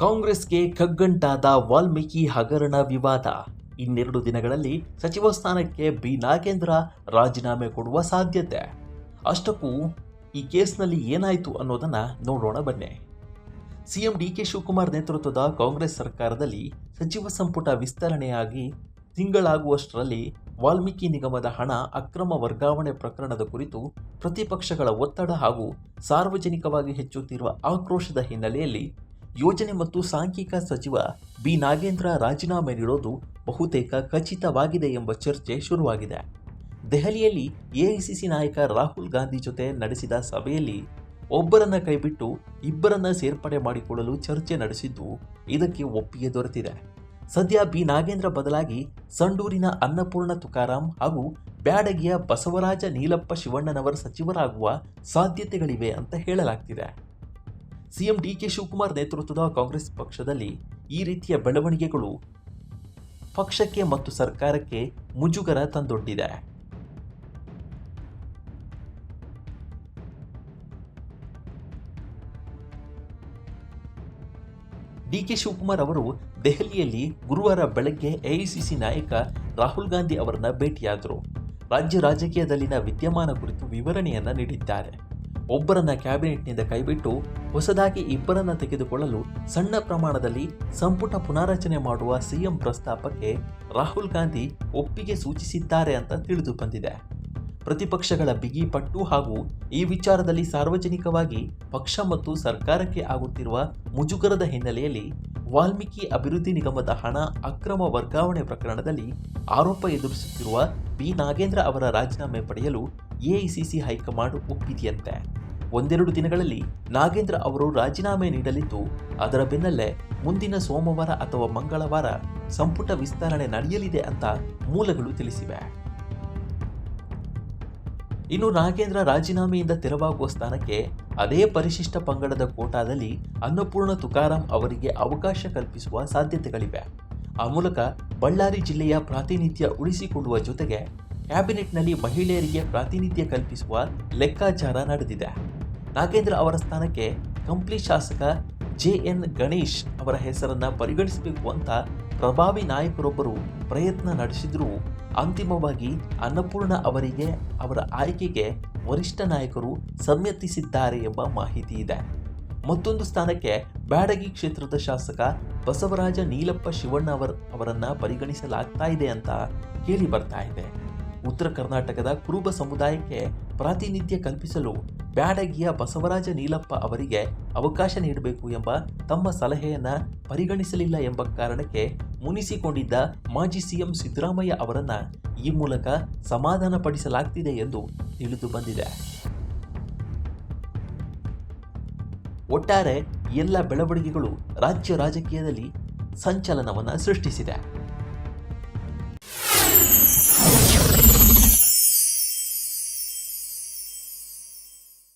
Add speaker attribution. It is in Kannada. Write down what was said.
Speaker 1: ಕಾಂಗ್ರೆಸ್ಗೆ ಕಗ್ಗಂಟಾದ ವಾಲ್ಮೀಕಿ ಹಗರಣ ವಿವಾದ. ಇನ್ನೆರಡು ದಿನಗಳಲ್ಲಿ ಸಚಿವ ಸ್ಥಾನಕ್ಕೆ ಬಿ ನಾಗೇಂದ್ರ ರಾಜೀನಾಮೆ ಕೊಡುವ ಸಾಧ್ಯತೆ. ಅಷ್ಟಕ್ಕೂ ಈ ಕೇಸ್ನಲ್ಲಿ ಏನಾಯಿತು ಅನ್ನೋದನ್ನ ನೋಡೋಣ ಬನ್ನಿ. ಸಿಎಂ ಡಿಕೆ ಶಿವಕುಮಾರ್ ನೇತೃತ್ವದ ಕಾಂಗ್ರೆಸ್ ಸರ್ಕಾರದಲ್ಲಿ ಸಚಿವ ಸಂಪುಟ ವಿಸ್ತರಣೆಯಾಗಿ ತಿಂಗಳಾಗುವಷ್ಟರಲ್ಲಿ ವಾಲ್ಮೀಕಿ ನಿಗಮದ ಹಣ ಅಕ್ರಮ ವರ್ಗಾವಣೆ ಪ್ರಕರಣದ ಕುರಿತು ಪ್ರತಿಪಕ್ಷಗಳ ಒತ್ತಡ ಹಾಗೂ ಸಾರ್ವಜನಿಕವಾಗಿ ಹೆಚ್ಚುತ್ತಿರುವ ಆಕ್ರೋಶದ ಹಿನ್ನೆಲೆಯಲ್ಲಿ ಯೋಜನೆ ಮತ್ತು ಸಾಂಖ್ಯಿಕ ಸಚಿವ ಬಿ ನಾಗೇಂದ್ರ ರಾಜೀನಾಮೆ ನೀಡೋದು ಬಹುತೇಕ ಖಚಿತವಾಗಿದೆ ಎಂಬ ಚರ್ಚೆ ಶುರುವಾಗಿದೆ. ದೆಹಲಿಯಲ್ಲಿ ಎಐಸಿಸಿ ನಾಯಕ ರಾಹುಲ್ ಗಾಂಧಿ ಜೊತೆ ನಡೆಸಿದ ಸಭೆಯಲ್ಲಿ ಒಬ್ಬರನ್ನ ಕೈಬಿಟ್ಟು ಇಬ್ಬರನ್ನ ಸೇರ್ಪಡೆ ಮಾಡಿಕೊಳ್ಳಲು ಚರ್ಚೆ ನಡೆಸಿದ್ದು ಇದಕ್ಕೆ ಒಪ್ಪಿಗೆ ದೊರೆತಿದೆ. ಸದ್ಯ ಬಿ ನಾಗೇಂದ್ರ ಬದಲಾಗಿ ಸಂಡೂರಿನ ಅನ್ನಪೂರ್ಣ ತುಕಾರಾಂ ಹಾಗೂ ಬ್ಯಾಡಗಿಯ ಬಸವರಾಜ ನೀಲಪ್ಪ ಶಿವಣ್ಣನವರ ಸಚಿವರಾಗುವ ಸಾಧ್ಯತೆಗಳಿವೆ ಅಂತ ಹೇಳಲಾಗ್ತಿದೆ. ಸಿಎಂ ಡಿಕೆ ಶಿವಕುಮಾರ್ ನೇತೃತ್ವದ ಕಾಂಗ್ರೆಸ್ ಪಕ್ಷದಲ್ಲಿ ಈ ರೀತಿಯ ಬೆಳವಣಿಗೆಗಳು ಪಕ್ಷಕ್ಕೆ ಮತ್ತು ಸರ್ಕಾರಕ್ಕೆ ಮುಜುಗರ ತಂದೊಡ್ಡಿದೆ. ಡಿಕೆ ಶಿವಕುಮಾರ್ ಅವರು ದೆಹಲಿಯಲ್ಲಿ ಗುರುವಾರ ಬೆಳಗ್ಗೆ ಎಐಸಿಸಿ ನಾಯಕ ರಾಹುಲ್ ಗಾಂಧಿ ಅವರನ್ನ ಭೇಟಿಯಾದರು. ರಾಜ್ಯ ರಾಜಕೀಯದಲ್ಲಿನ ವಿದ್ಯಮಾನ ಕುರಿತು ವಿವರಣೆಯನ್ನ ನೀಡಿದ್ದಾರೆ. ಒಬ್ಬರನ್ನ ಕ್ಯಾಬಿನೆಟ್ನಿಂದ ಕೈಬಿಟ್ಟು ಹೊಸದಾಗಿ ಇಬ್ಬರನ್ನ ತೆಗೆದುಕೊಳ್ಳಲು ಸಣ್ಣ ಪ್ರಮಾಣದಲ್ಲಿ ಸಂಪುಟ ಪುನಾರಚನೆ ಮಾಡುವ ಸಿಎಂ ಪ್ರಸ್ತಾಪಕ್ಕೆ ರಾಹುಲ್ ಗಾಂಧಿ ಒಪ್ಪಿಗೆ ಸೂಚಿಸಿದ್ದಾರೆ ಅಂತ ತಿಳಿದು ಬಂದಿದೆ. ಪ್ರತಿಪಕ್ಷಗಳ ಬಿಗಿಪಟ್ಟು ಹಾಗೂ ಈ ವಿಚಾರದಲ್ಲಿ ಸಾರ್ವಜನಿಕವಾಗಿ ಪಕ್ಷ ಮತ್ತು ಸರ್ಕಾರಕ್ಕೆ ಆಗುತ್ತಿರುವ ಮುಜುಗರದ ಹಿನ್ನೆಲೆಯಲ್ಲಿ ವಾಲ್ಮೀಕಿ ಅಭಿವೃದ್ಧಿ ನಿಗಮದ ಹಣ ಅಕ್ರಮ ವರ್ಗಾವಣೆ ಪ್ರಕರಣದಲ್ಲಿ ಆರೋಪ ಎದುರಿಸುತ್ತಿರುವ ಬಿ ನಾಗೇಂದ್ರ ಅವರ ರಾಜೀನಾಮೆ ಪಡೆಯಲು ಎಐಸಿಸಿ ಹೈಕಮಾಂಡ್ ಒಪ್ಪಿದೆಯಂತೆ. ಒಂದೆರಡು ದಿನಗಳಲ್ಲಿ ನಾಗೇಂದ್ರ ಅವರು ರಾಜೀನಾಮೆ ನೀಡಲಿದ್ದು, ಅದರ ಬೆನ್ನಲ್ಲೇ ಮುಂದಿನ ಸೋಮವಾರ ಅಥವಾ ಮಂಗಳವಾರ ಸಂಪುಟ ವಿಸ್ತರಣೆ ನಡೆಯಲಿದೆ ಅಂತ ಮೂಲಗಳು ತಿಳಿಸಿವೆ. ಇನ್ನು ನಾಗೇಂದ್ರ ರಾಜೀನಾಮೆಯಿಂದ ತೆರವಾಗುವ ಸ್ಥಾನಕ್ಕೆ ಅದೇ ಪರಿಶಿಷ್ಟ ಪಂಗಡದ ಕೋಟಾದಲ್ಲಿ ಅನ್ನಪೂರ್ಣ ತುಕಾರಾಂ ಅವರಿಗೆ ಅವಕಾಶ ಕಲ್ಪಿಸುವ ಸಾಧ್ಯತೆಗಳಿವೆ. ಆ ಮೂಲಕ ಬಳ್ಳಾರಿ ಜಿಲ್ಲೆಯ ಪ್ರಾತಿನಿಧ್ಯ ಉಳಿಸಿಕೊಳ್ಳುವ ಜೊತೆಗೆ ಕ್ಯಾಬಿನೆಟ್ನಲ್ಲಿ ಮಹಿಳೆಯರಿಗೆ ಪ್ರಾತಿನಿಧ್ಯ ಕಲ್ಪಿಸುವ ಲೆಕ್ಕಾಚಾರ ನಡೆದಿದೆ. ನಾಗೇಂದ್ರ ಅವರ ಸ್ಥಾನಕ್ಕೆ ಕಂಪ್ಲಿ ಶಾಸಕ ಜೆಎನ್ ಗಣೇಶ್ ಅವರ ಹೆಸರನ್ನ ಪರಿಗಣಿಸಬೇಕು ಅಂತ ಪ್ರಭಾವಿ ನಾಯಕರೊಬ್ಬರು ಪ್ರಯತ್ನ ನಡೆಸಿದ್ರೂ ಅಂತಿಮವಾಗಿ ಅನ್ನಪೂರ್ಣ ಅವರಿಗೆ ಅವರ ಆಯ್ಕೆಗೆ ವರಿಷ್ಠ ನಾಯಕರು ಸಮ್ಮತಿಸಿದ್ದಾರೆ ಎಂಬ ಮಾಹಿತಿ ಇದೆ. ಮತ್ತೊಂದು ಸ್ಥಾನಕ್ಕೆ ಬ್ಯಾಡಗಿ ಕ್ಷೇತ್ರದ ಶಾಸಕ ಬಸವರಾಜ ನೀಲಪ್ಪ ಶಿವಣ್ಣ ಅವರನ್ನ ಪರಿಗಣಿಸಲಾಗ್ತಾ ಇದೆ ಅಂತ ಕೇಳಿ ಬರ್ತಾ ಇದೆ. ಉತ್ತರ ಕರ್ನಾಟಕದ ಕುರುಬ ಸಮುದಾಯಕ್ಕೆ ಪ್ರಾತಿನಿಧ್ಯ ಕಲ್ಪಿಸಲು ಬ್ಯಾಡಗಿಯ ಬಸವರಾಜ ನೀಲಪ್ಪ ಅವರಿಗೆ ಅವಕಾಶ ನೀಡಬೇಕು ಎಂಬ ತಮ್ಮ ಸಲಹೆಯನ್ನ ಪರಿಗಣಿಸಲಿಲ್ಲ ಎಂಬ ಕಾರಣಕ್ಕೆ ಮುನಿಸಿಕೊಂಡಿದ್ದ ಮಾಜಿ ಸಿಎಂ ಸಿದ್ದರಾಮಯ್ಯ ಅವರನ್ನ ಈ ಮೂಲಕ ಸಮಾಧಾನ ಪಡಿಸಲಾಗ್ತಿದೆ ಎಂದು ತಿಳಿದು ಬಂದಿದೆ. ಒಟ್ಟಾರೆ ಎಲ್ಲ ಬೆಳವಣಿಗೆಗಳು ರಾಜ್ಯ ರಾಜಕೀಯದಲ್ಲಿ ಸಂಚಲನವನ್ನ ಸೃಷ್ಟಿಸಿದೆ.